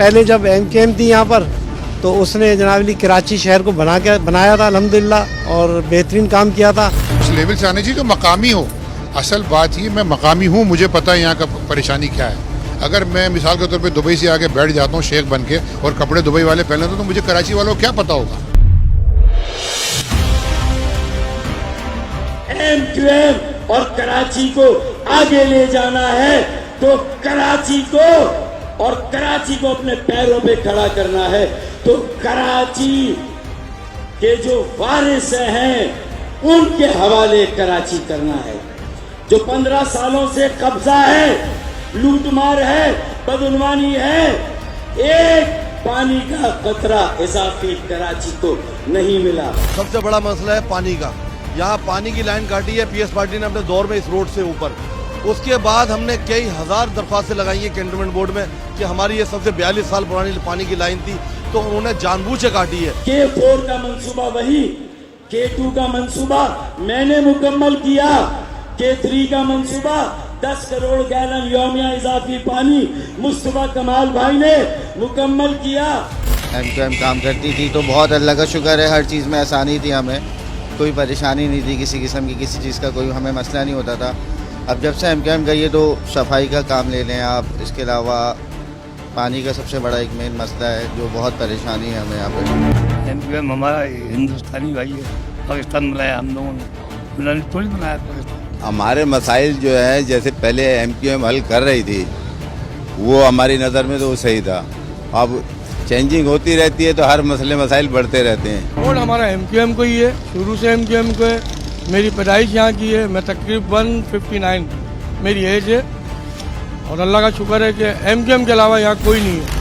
पहले जब MKM थी यहाँ पर तो उसने जनाब अली कराची शहर को बनाया था अल्हम्दुलिल्लाह और बेहतरीन काम किया था। उस लेवल से आने चाहिए जो मकामी हो। असल बात ये मैं मकामी हूँ, मुझे पता है यहाँ का परेशानी क्या है। अगर मैं मिसाल के तौर पे दुबई से आके बैठ जाता हूँ शेख बन के और कपड़े दुबई वाले पहन लेते तो मुझे कराची वालों को क्या पता होगा। MQM और कराची को आगे ले जाना है तो कराची को अपने पैरों पे खड़ा करना है। तो कराची के जो वारिस हैं उनके हवाले कराची करना है। जो 15 सालों से कब्जा है, लूटमार है, बदउनवानी है, एक पानी का कतरा इजाफी कराची को नहीं मिला। सबसे बड़ा मसला है पानी का। यहाँ पानी की लाइन काटी है PS पार्टी ने अपने दौर में इस रोड से ऊपर। उसके बाद हमने कई हजार दरख्वास्तें लगाई है कैंटोनमेंट बोर्ड में कि हमारी ये सबसे 42 साल पुरानी पानी की लाइन थी, तो उन्होंने जानबूझ से काटी है। K4 का मंसूबा वही, K2 का मंसूबा मैंने मुकम्मल किया, K3 का मंसूबा 10 करोड़ गैलन यौमिया इजाफी पानी मुस्तफा कमाल भाई ने मुकम्मल किया। MQM काम करती थी तो बहुत अल्लाह का शुक्र है, हर चीज़ में आसानी थी, हमें कोई परेशानी नहीं थी, किसी किस्म की किसी चीज़ का कोई हमें मसला नहीं होता था। अब जब से MQM गई है तो सफाई का काम ले लें आप, इसके अलावा पानी का सबसे बड़ा एक मेन मसला है जो बहुत परेशानी है हमें यहाँ पर। MQM हमारा हिंदुस्तानी भाई है, पाकिस्तान बनाया हम लोगों ने, थोड़ी बनाया पाकिस्तान। हमारे मसाइल जो है जैसे पहले MQM हल कर रही थी वो हमारी नज़र में तो वो सही था। अब चेंजिंग होती रहती है तो हर मसले मसाइल बढ़ते रहते हैं। और हमारा MQM को ही है, शुरू से MQM को है। मेरी पैदाइश यहाँ की है, मैं तकरीबन 59 मेरी एज है और अल्लाह का शुक्र है कि MQM के अलावा यहाँ कोई नहीं है।